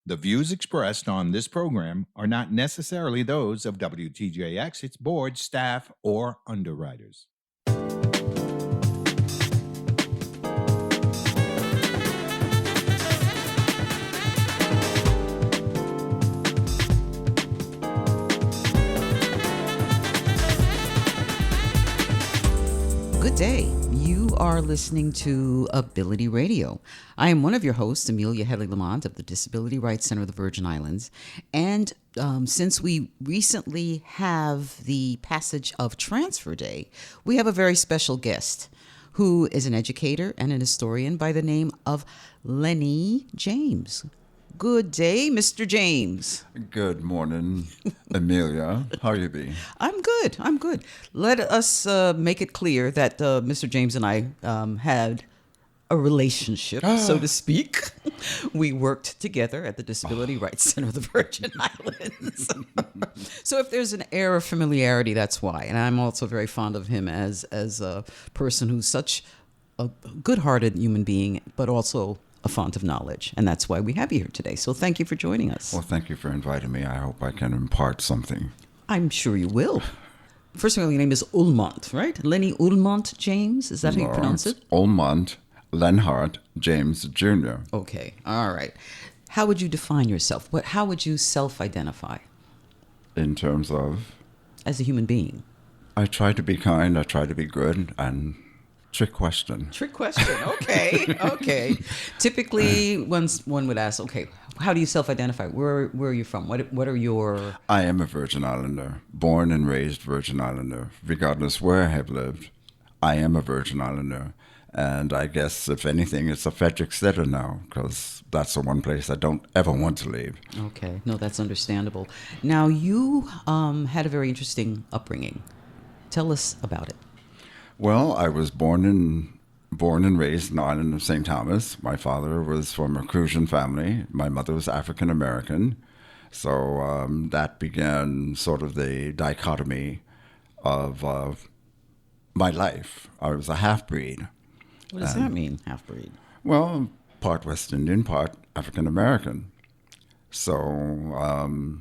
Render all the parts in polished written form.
The views expressed on this program are not necessarily those of WTJX, its board, staff, or underwriters. Good day. You are listening to Ability Radio. I am one of your hosts, Amelia Hedley Lamont of the Disability Rights Center of the Virgin Islands. And since we recently have the passage of Transfer Day, we have a very special guest who is an educator and an historian by the name of Lenny James. Good day, Mr. James. Good morning, Amelia. How you be? I'm good. Let us make it clear that Mr. James and I had a relationship, so to speak. We worked together at the Disability Rights Center of the Virgin Islands. So if there's an air of familiarity, that's why. And I'm also very fond of him as a person who's such a good-hearted human being, but also a font of knowledge. And that's why we have you here today. So thank you for joining us. Well, thank you for inviting me. I hope I can impart something. I'm sure you will. First of all, your name is Ullmont, right? Lenny Ullmont James? Is that how you pronounce it? Ullmont Lenhart James Jr. Okay. All right. How would you define yourself? How would you self-identify? In terms of? As a human being. I try to be kind. I try to be good. And trick question. Okay. Typically, one would ask, okay, how do you self-identify? Where are you from? What are your... I am a Virgin Islander, born and raised Virgin Islander. Regardless where I have lived, I am a Virgin Islander. And I guess, if anything, it's a Frederick Stetter now, because that's the one place I don't ever want to leave. Okay. No, that's understandable. Now, you had a very interesting upbringing. Tell us about it. Well, I was born and raised in the island of St. Thomas. My father was from a Crucian family. My mother was African American. So that began sort of the dichotomy of my life. I was a half-breed. What does that mean, half-breed? Well, part West Indian, part African American. So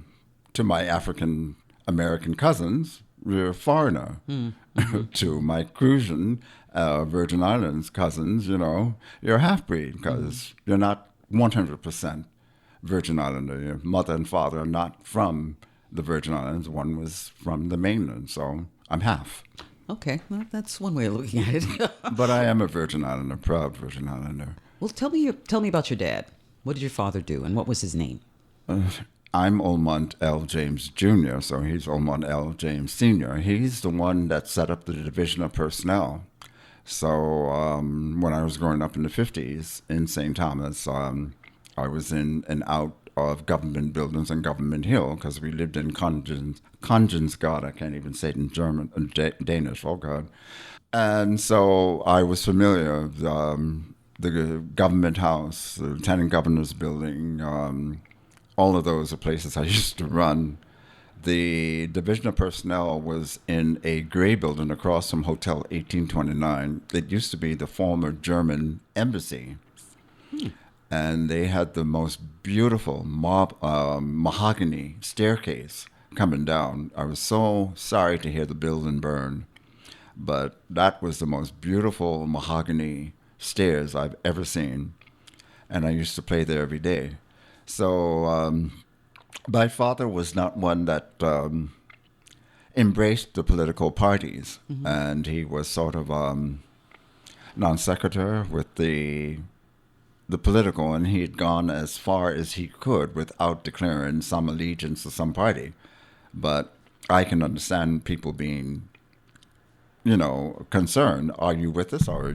to my African American cousins, you're a foreigner. Mm-hmm. To my Crucian Virgin Islands cousins, you're a half-breed because you're not 100% Virgin Islander. Your mother and father are not from the Virgin Islands. One was from the mainland, so I'm half. Okay, well, that's one way of looking at it. But I am a Virgin Islander, proud Virgin Islander. Well, tell me about your dad. What did your father do, and what was his name? I'm Ullmont L. James Jr., so he's Ullmont L. James Sr. He's the one that set up the Division of Personnel. So when I was growing up in the 50s in St. Thomas, I was in and out of government buildings on Government Hill because we lived in Kongens, I can't even say it in German, Danish, oh God. And so I was familiar with the government house, the lieutenant governor's building, all of those are places I used to run. The Division of Personnel was in a gray building across from Hotel 1829. It used to be the former German embassy. And they had the most beautiful mahogany staircase coming down. I was so sorry to hear the building burn, but that was the most beautiful mahogany stairs I've ever seen. And I used to play there every day. So my father was not one that embraced the political parties, and he was sort of non sequitur with the political, and he had gone as far as he could without declaring some allegiance to some party. But I can understand people being, concerned. Are you with us, or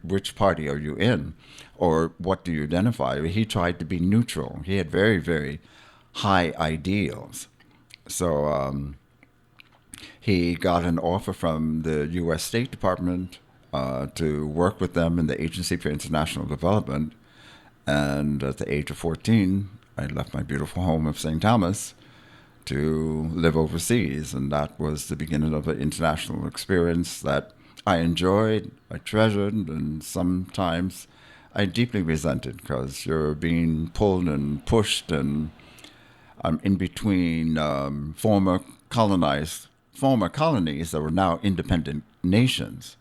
which party are you in? Or what do you identify? He tried to be neutral. He had very, very high ideals. So he got an offer from the U.S. State Department to work with them in the Agency for International Development. And at the age of 14, I left my beautiful home of St. Thomas to live overseas. And that was the beginning of an international experience that I enjoyed, I treasured, and sometimes I deeply resent it because you're being pulled and pushed, and I'm in between former colonies that were now independent nations.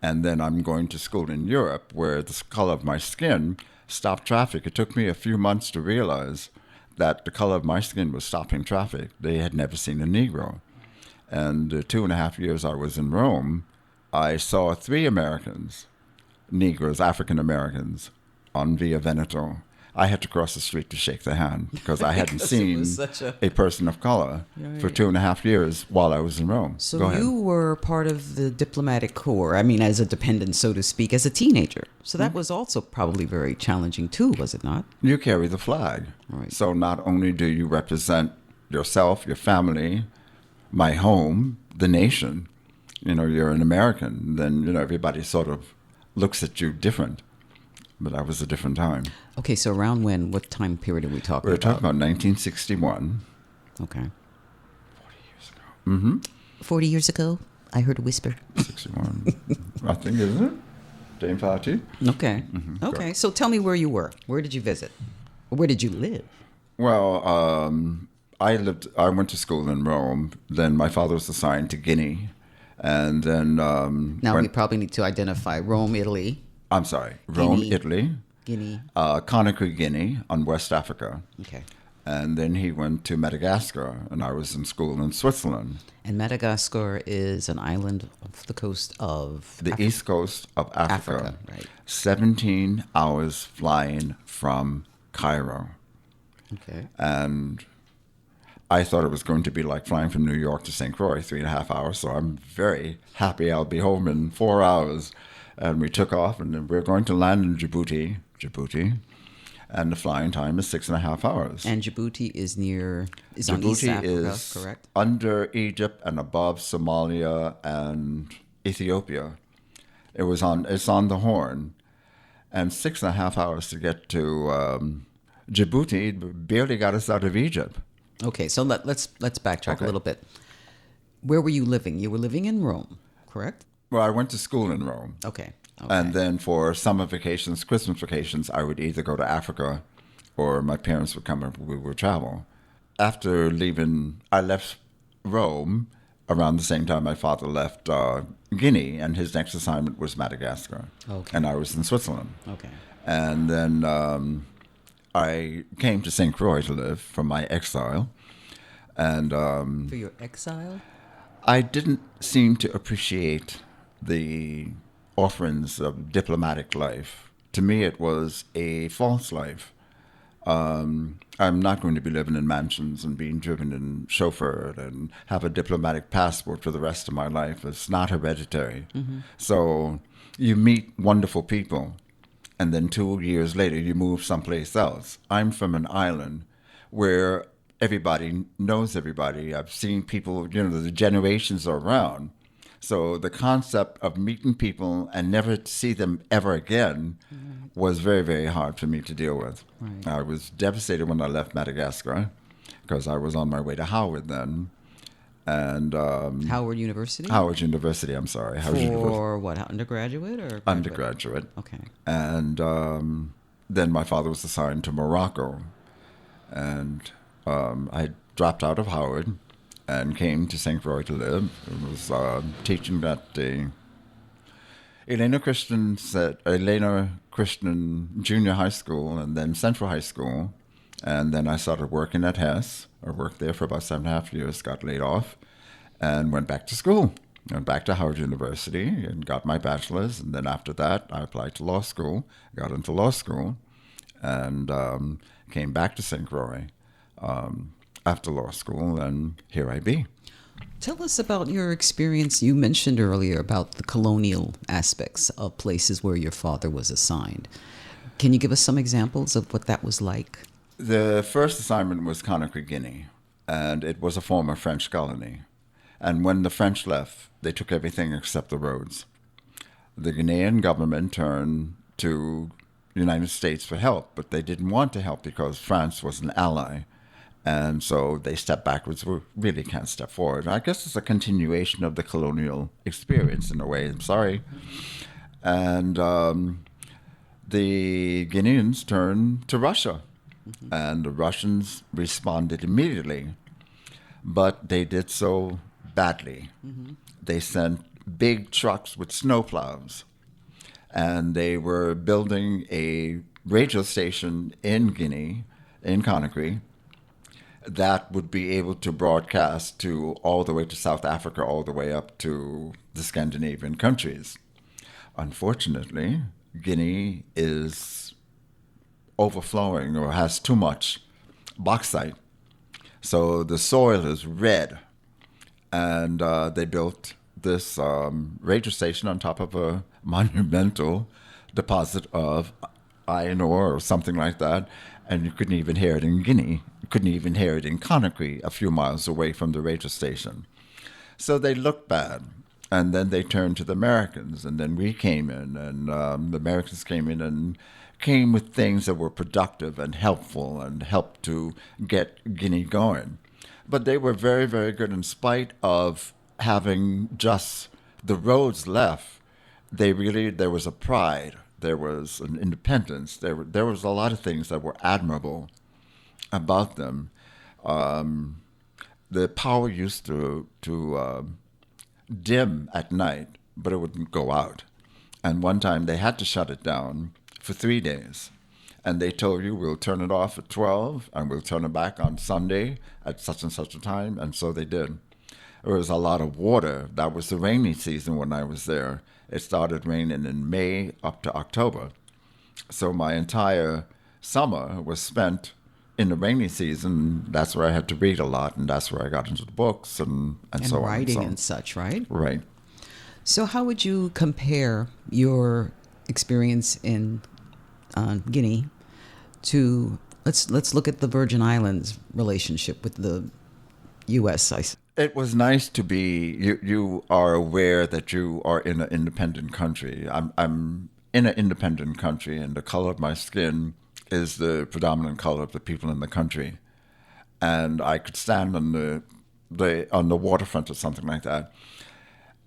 And then I'm going to school in Europe where the color of my skin stopped traffic. It took me a few months to realize that the color of my skin was stopping traffic. They had never seen a Negro. And the 2.5 years I was in Rome, I saw 3 Americans, Negroes, African Americans, on Via Veneto. I had to cross the street to shake their hand because I hadn't seen a person of color for 2.5 years while I was in Rome. So Go ahead. you were part of the diplomatic corps, I mean, as a dependent, so to speak, as a teenager. So that was also probably very challenging too, was it not? You carry the flag. Right. So not only do you represent yourself, your family, my home, the nation, you're an American, then, everybody sort of looks at you different. But that was a different time. Okay, so around when? What time period are we talking about? We're talking about 1961. Okay. 40 years ago. Mm-hmm. 40 years ago, I heard a whisper. 61. I think, isn't it? Dame Party. Okay. Mm-hmm. Okay, Correct. so tell me where you were. Where did you visit? Where did you live? Well, I went to school in Rome. Then my father was assigned to Guinea. And then... Now we probably need to identify Rome, Italy. I'm sorry, Rome, Guinea. Italy. Guinea. Conakry, Guinea, on West Africa. Okay. And then he went to Madagascar, and I was in school in Switzerland. And Madagascar is an island off the coast of... The east coast of Africa. Africa, right. 17 hours flying from Cairo. Okay. And I thought it was going to be like flying from New York to St. Croix, 3.5 hours. So I'm very happy I'll be home in 4 hours. And we took off, and we're going to land in Djibouti. And the flying time is 6.5 hours. And Djibouti is on East Djibouti Africa, is correct? under Egypt and above Somalia and Ethiopia. It's on the Horn. And 6.5 hours to get to Djibouti barely got us out of Egypt. Okay, so let's backtrack a Okay. little bit. Where were you living? You were living in Rome, correct? Well, I went to school in Rome. Okay. And then for summer vacations, Christmas vacations, I would either go to Africa or my parents would come and we would travel. After leaving, I left Rome around the same time my father left Guinea, and his next assignment was Madagascar. Okay. And I was in Switzerland. Okay. And then I came to St. Croix to live from my exile. And For your exile? I didn't seem to appreciate the offerings of diplomatic life. To me, it was a false life. I'm not going to be living in mansions and being driven and chauffeured and have a diplomatic passport for the rest of my life. It's not hereditary. Mm-hmm. So you meet wonderful people, and then 2 years later you move someplace else. I'm from an island where everybody knows everybody. I've seen people, the generations are around. So the concept of meeting people and never see them ever again was very, very hard for me to deal with. Right. I was devastated when I left Madagascar because I was on my way to Howard then. And Howard University? Howard University, I'm sorry. Howard University. For what, undergraduate or? graduate? Undergraduate. Okay. And then my father was assigned to Morocco. And I dropped out of Howard and came to St. Croix to live. I was teaching at the Islander Christian Junior High School and then Central High School. And then I started working at Hess. I worked there for about 7.5 years, got laid off, and went back to school. Went back to Howard University and got my bachelor's. And then after that, I applied to law school, got into law school, and came back to St. Croix after law school, and here I be. Tell us about your experience. You mentioned earlier about the colonial aspects of places where your father was assigned. Can you give us some examples of what that was like? The first assignment was Conakry, Guinea, and it was a former French colony. And when the French left, they took everything except the roads. The Ghanaian government turned to the United States for help, but they didn't want to help because France was an ally. And so they stepped backwards. We really can't step forward. I guess it's a continuation of the colonial experience in a way. I'm sorry. And the Guineans turned to Russia, and the Russians responded immediately, but they did so badly. They sent big trucks with snowplows, and they were building a radio station in Guinea, in Conakry, that would be able to broadcast to all the way to South Africa, all the way up to the Scandinavian countries. Unfortunately, Guinea is overflowing or has too much bauxite. So the soil is red. And they built this radio station on top of a monumental deposit of iron ore or something like that. And you couldn't even hear it in Guinea. You couldn't even hear it in Conakry, a few miles away from the radio station. So they looked bad. And then they turned to the Americans. And then we came in, and the Americans came in and came with things that were productive and helpful and helped to get Guinea going. But they were very, very good in spite of having just the roads left. There was a pride. There was an independence. There was a lot of things that were admirable about them. The power used to dim at night, but it wouldn't go out. And one time they had to shut it down for 3 days. And they told you, we'll turn it off at 12 and we'll turn it back on Sunday at such and such a time. And so they did. There was a lot of water. That was the rainy season when I was there. It started raining in May up to October. So my entire summer was spent in the rainy season. That's where I had to read a lot, and that's where I got into the books and so on. Writing and such, right? Right. So how would you compare your experience in Guinea to let's look at the Virgin Islands relationship with the U.S. It was nice to be. You are aware that you are in an independent country. I'm in an independent country, and the color of my skin is the predominant color of the people in the country. And I could stand on the waterfront or something like that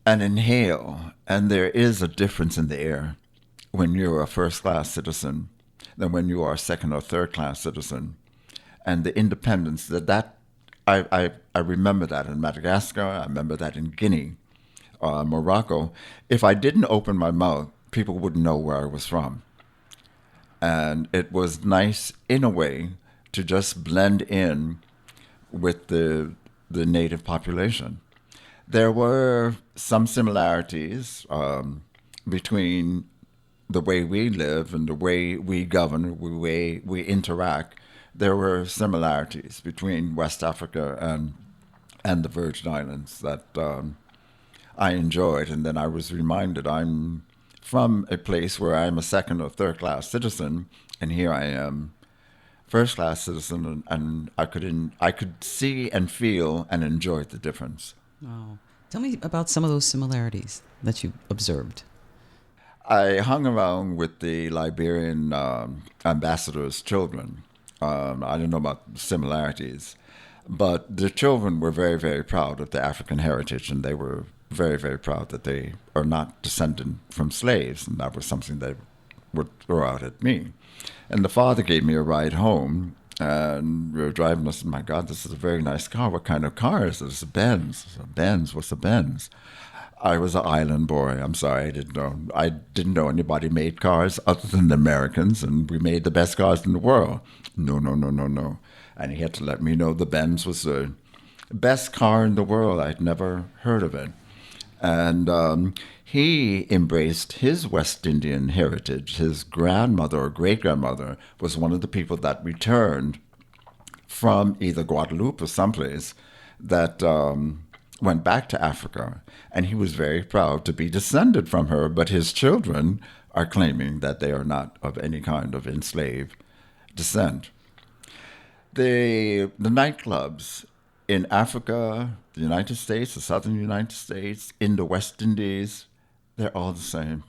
and inhale. And there is a difference in the air when you're a first-class citizen than when you are a second or third-class citizen. And the independence, I remember that in Madagascar, I remember that in Guinea, Morocco. If I didn't open my mouth, people wouldn't know where I was from. And it was nice, in a way, to just blend in with the native population. There were some similarities between the way we live and the way we govern, the way we interact. There were similarities between West Africa and the Virgin Islands that I enjoyed. And then I was reminded I'm from a place where I'm a second or third class citizen, and here I am, first class citizen, and I could see and feel and enjoy the difference. Wow. Tell me about some of those similarities that you observed. I hung around with the Liberian ambassador's children. I don't know about similarities, but the children were very, very proud of the African heritage, and they were very, very proud that they are not descended from slaves, and that was something they would throw out at me. And the father gave me a ride home, and we were driving. I said, "My God, this is a very nice car. What kind of car is this? A Benz." I said, "Benz? What's a Benz?" I was an island boy. I'm sorry, I didn't know anybody made cars other than the Americans, and we made the best cars in the world. No. And he had to let me know the Benz was the best car in the world. I'd never heard of it. And he embraced his West Indian heritage. His grandmother or great-grandmother was one of the people that returned from either Guadeloupe or someplace that went back to Africa. And he was very proud to be descended from her, but his children are claiming that they are not of any kind of enslaved descent. The nightclubs in Africa, the United States, the southern United States, in the West Indies, they're all the same.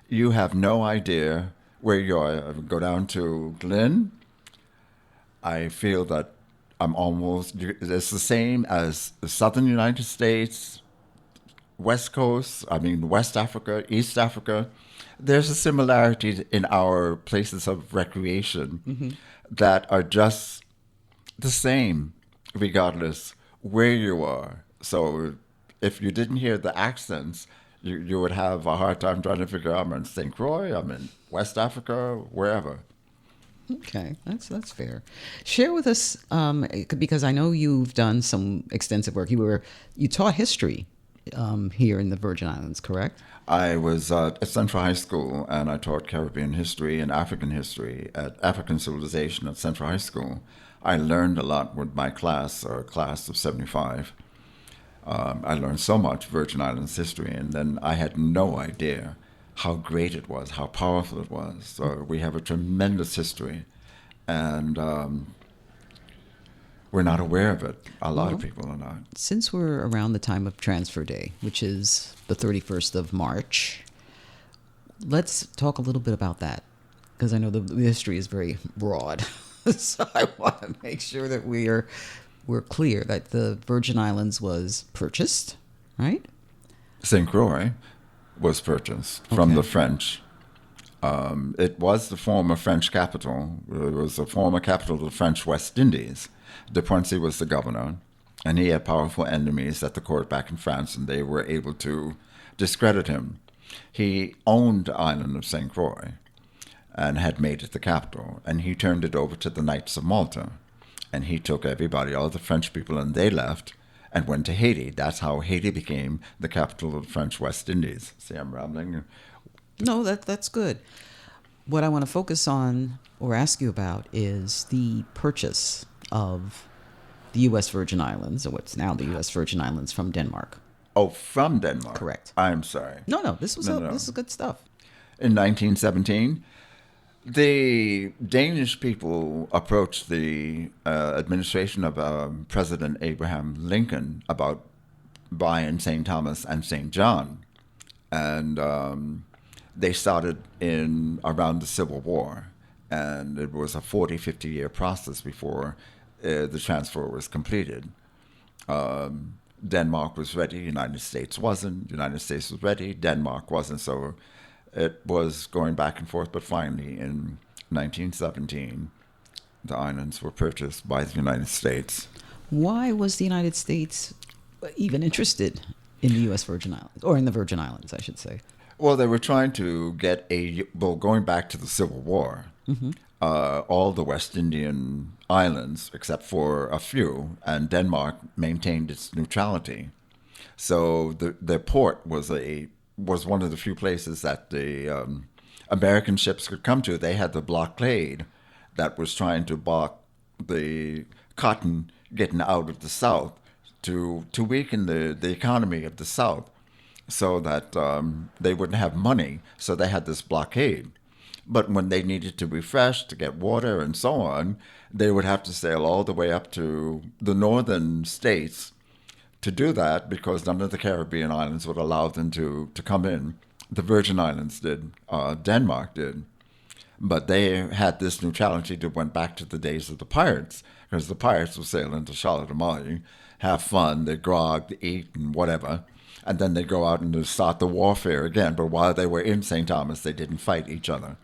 You have no idea where you are. Go down to Glen. I feel that it's the same as the southern United States, West Coast, West Africa, East Africa, there's a similarity in our places of recreation that are just the same regardless where you are. So if you didn't hear the accents, you would have a hard time trying to figure out I'm in St. Croix, I'm in West Africa, wherever. Okay, that's fair. Share with us, because I know you've done some extensive work. You taught history here in the Virgin Islands, correct? I was at Central High School, and I taught Caribbean history and African history at African Civilization at Central High School. I learned a lot with my class, or class of 75. I learned so much Virgin Islands history, and then I had no idea how great it was, how powerful it was. So we have a tremendous history, and we're not aware of it. A lot of people are not. Since we're around the time of Transfer Day, which is the 31st of March, let's talk a little bit about that, because I know the history is very broad. So I want to make sure that we're clear that the Virgin Islands was purchased, right? St. Croix was purchased from the French. It was the former French capital. It was the former capital of the French West Indies. De Poincy was the governor, and he had powerful enemies at the court back in France, and they were able to discredit him. He owned the island of St. Croix and had made it the capital, and he turned it over to the Knights of Malta. And he took everybody, all the French people, and they left and went to Haiti. That's how Haiti became the capital of the French West Indies. See, I'm rambling. No, that's good. What I want to focus on or ask you about is the purchase of the U.S. Virgin Islands, or what's now the U.S. Virgin Islands, from Denmark. Oh, from Denmark? Correct. I'm sorry. No, this is good stuff. In 1917, the Danish people approached the administration of President Abraham Lincoln about buying St. Thomas and St. John. And they started in around the Civil War. And it was a 40, 50-year process before the transfer was completed. Denmark was ready, United States wasn't. United States was ready, Denmark wasn't. So it was going back and forth, but finally in 1917, the islands were purchased by the United States. Why was the United States even interested in the U.S. Virgin Islands, or in the Virgin Islands, I should say? Well, they were trying to get going back to the Civil War, all the West Indian islands, except for a few, and Denmark maintained its neutrality. So the port was one of the few places that the American ships could come to. They had the blockade that was trying to block the cotton getting out of the South to weaken the economy of the South so that they wouldn't have money. So they had this blockade. But when they needed to refresh, to get water and so on, they would have to sail all the way up to the northern states to do that, because none of the Caribbean islands would allow them to come in. The Virgin Islands did. Denmark did. But they had this neutrality that went back to the days of the pirates, because the pirates would sail into Charlotte have fun, they grog, they eat, and whatever, and then they go out and they start the warfare again. But while they were in St. Thomas, they didn't fight each other.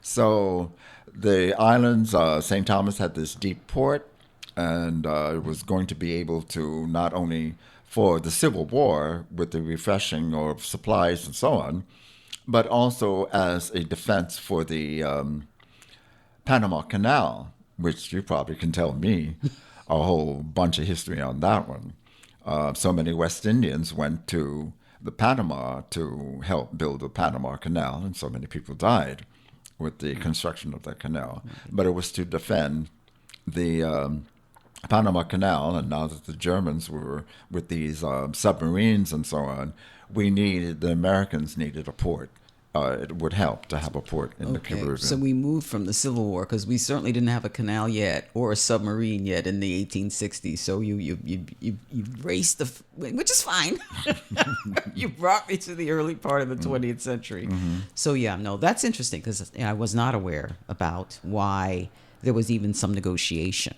So the islands, St. Thomas had this deep port, and it was going to be able to not only for the Civil War with the refreshing of supplies and so on, but also as a defense for the Panama Canal, which you probably can tell me a whole bunch of history on that one. So many West Indians went to the Panama to help build the Panama Canal, and so many people died with the construction of that canal. But it was to defend the Panama Canal, and now that the Germans were with these submarines and so on, the Americans needed a port. It would help to have a port in the Caribbean. So we moved from the Civil War, because we certainly didn't have a canal yet or a submarine yet in the 1860s. So you raced which is fine. You brought me to the early part of the 20th century. So that's interesting, because I was not aware about why there was even some negotiation,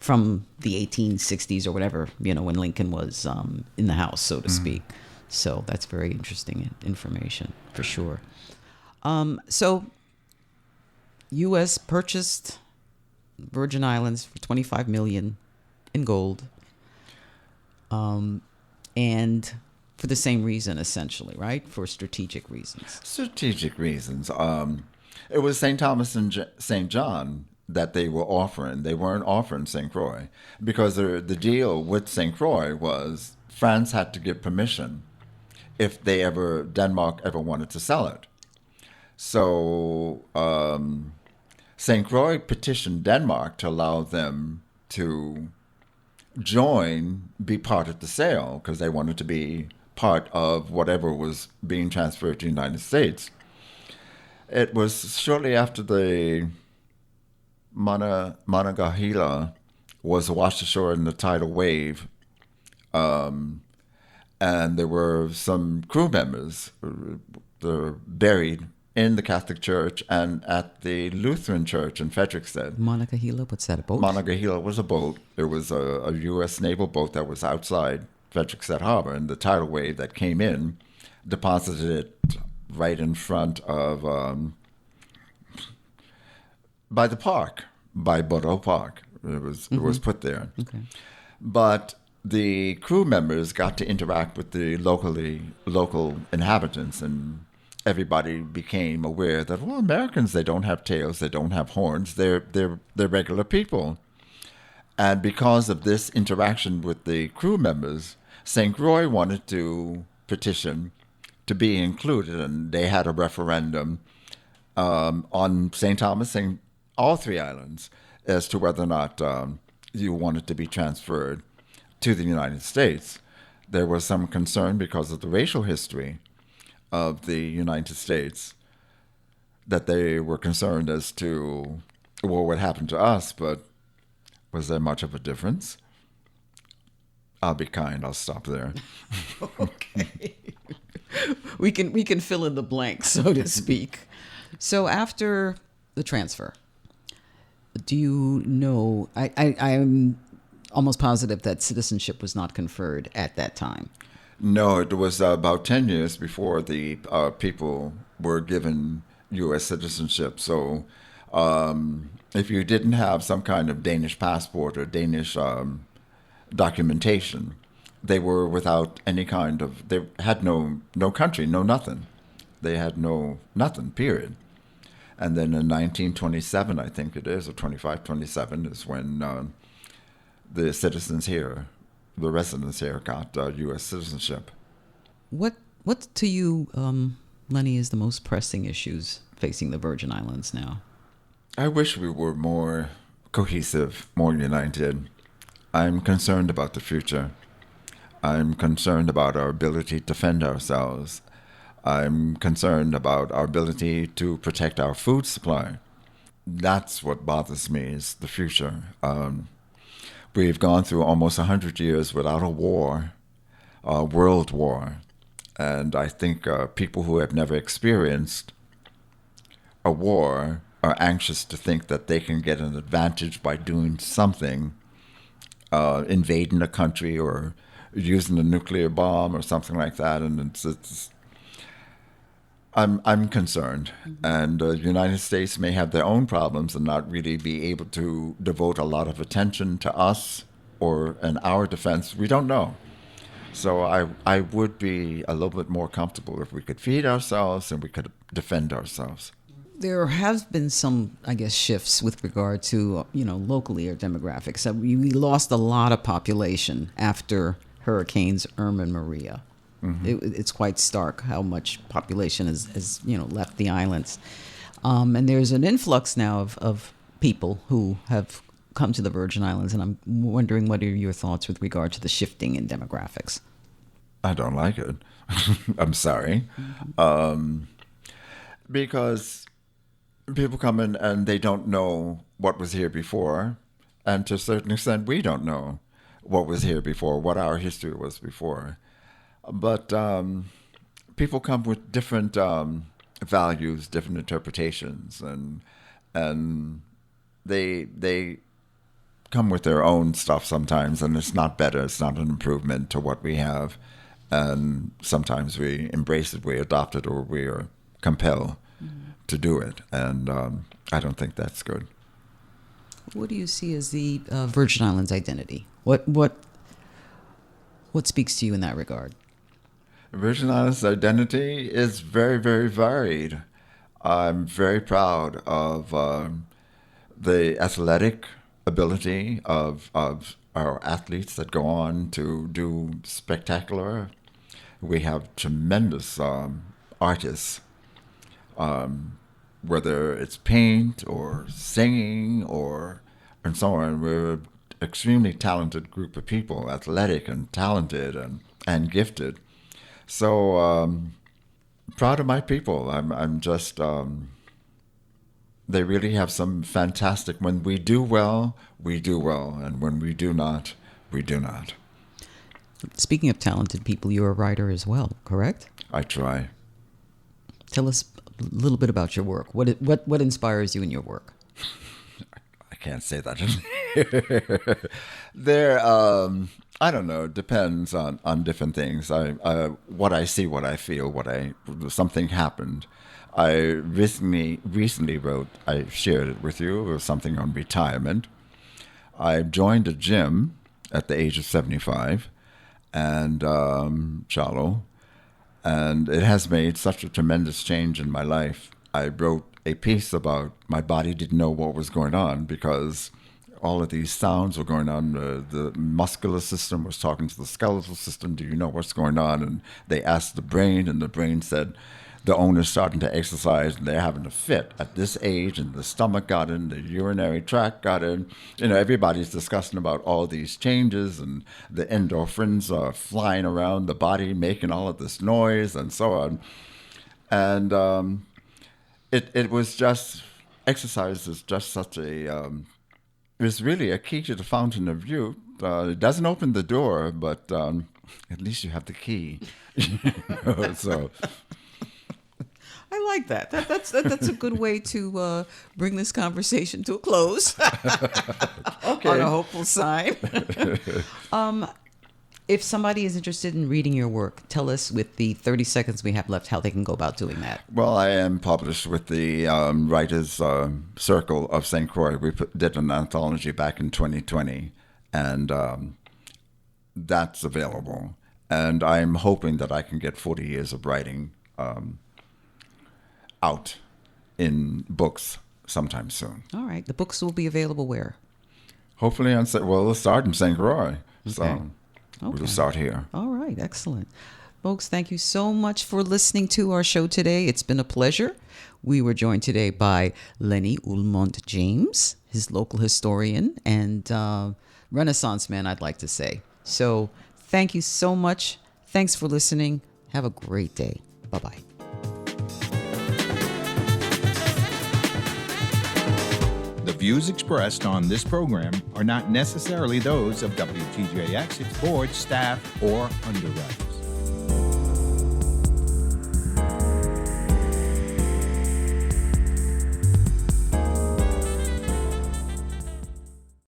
from the 1860s or whatever, when Lincoln was in the House, so to speak. So that's very interesting information for sure. So U.S. purchased Virgin Islands for $25 million in gold, and for the same reason, essentially, right? For strategic reasons. Strategic reasons. It was St. Thomas and St. John that they were offering. They weren't offering St. Croix because the deal with St. Croix was France had to give permission if Denmark ever wanted to sell it. So St. Croix petitioned Denmark to allow them to be part of the sale, because they wanted to be part of whatever was being transferred to the United States. It was shortly after the Monongahela was washed ashore in the tidal wave, and there were some crew members that were buried in the Catholic Church and at the Lutheran Church in Frederiksted. Monongahela, what's that, a boat? Monongahela was a boat. It was a U.S. naval boat that was outside Frederiksted Harbor, and the tidal wave that came in deposited it right in front of, by the park, by Bordeaux Park. It was put there. Okay. But the crew members got to interact with the local inhabitants, and everybody became aware that, well, Americans, they don't have tails, they don't have horns, they're regular people. And because of this interaction with the crew members, St. Croix wanted to petition to be included, and they had a referendum on St. Thomas and all three islands as to whether or not you wanted to be transferred to the United States. There was some concern because of the racial history of the United States, that they were concerned as to what would happen to us, but was there much of a difference? I'll be kind. I'll stop there. Okay. We can fill in the blanks, so to speak. So after the transfer, do you know, I'm almost positive that citizenship was not conferred at that time. No, it was about 10 years before the people were given U.S. citizenship. So if you didn't have some kind of Danish passport or Danish documentation, they were without any kind of, they had no country, no nothing. They had nothing, period. And then in 1927, I think it is, or 27 is when the citizens here, the residents here, got U.S. citizenship. What to you, Lenny, is the most pressing issues facing the Virgin Islands now? I wish we were more cohesive, more united. I'm concerned about the future. I'm concerned about our ability to defend ourselves. I'm concerned about our ability to protect our food supply. That's what bothers me, is the future. We've gone through almost 100 years without a war, a world war. And I think people who have never experienced a war are anxious to think that they can get an advantage by doing something, invading a country or using a nuclear bomb or something like that. And I'm concerned. And the United States may have their own problems and not really be able to devote a lot of attention to us or in our defense. We don't know. So I would be a little bit more comfortable if we could feed ourselves and we could defend ourselves. There have been some, I guess, shifts with regard to, locally or demographics. So we lost a lot of population after Hurricanes Irma and Maria. Mm-hmm. It's quite stark how much population has left the islands. And there's an influx now of people who have come to the Virgin Islands, and I'm wondering what are your thoughts with regard to the shifting in demographics? I don't like it. I'm sorry. Mm-hmm. Because people come in and they don't know what was here before, and to a certain extent we don't know what was here before, what our history was before. But people come with different values, different interpretations, and they come with their own stuff sometimes, and it's not better. It's not an improvement to what we have. And sometimes we embrace it, we adopt it, or we are compelled to do it. And I don't think that's good. What do you see as the Virgin Islands identity? What speaks to you in that regard? Virgin Islands identity is very, very varied. I'm very proud of the athletic ability of our athletes that go on to do spectacular. We have tremendous artists, whether it's paint or singing and so on. We're an extremely talented group of people, athletic and talented and gifted. So proud of my people. I'm just, they really have some fantastic, when we do well, we do well. And when we do not, we do not. Speaking of talented people, you're a writer as well, correct? I try. Tell us a little bit about your work. What inspires you in your work? I can't say that. There, I don't know. It depends on different things. What I see, what I feel, something happened. I recently wrote. I shared it with you. It was something on retirement. I joined a gym at the age of 75, and Charlo, and it has made such a tremendous change in my life. I wrote a piece about my body didn't know what was going on because all of these sounds were going on. The muscular system was talking to the skeletal system. Do you know what's going on? And they asked the brain, and the brain said, the owner's starting to exercise and they're having a fit at this age, and the stomach got in, the urinary tract got in. You know, everybody's discussing about all these changes, and the endorphins are flying around the body, making all of this noise and so on. And it was just, exercise is just such a, it's really a key to the fountain of youth. It doesn't open the door, but at least you have the key. So... I like that. That's a good way to bring this conversation to a close. Okay. On a hopeful sign. If somebody is interested in reading your work, tell us with the 30 seconds we have left how they can go about doing that. Well, I am published with the Writers Circle of St. Croix. We did an anthology back in 2020, and that's available. And I'm hoping that I can get 40 years of writing out in books sometime soon. All right. The books will be available where? Hopefully we'll start in St. Croix. So Okay. we'll start here. All right. Excellent. Folks, thank you so much for listening to our show today. It's been a pleasure. We were joined today by Lenny Ullmont James, his local historian and Renaissance man, I'd like to say. So thank you so much. Thanks for listening. Have a great day. Bye-bye. The views expressed on this program are not necessarily those of WTJX, its board, staff, or underwriters.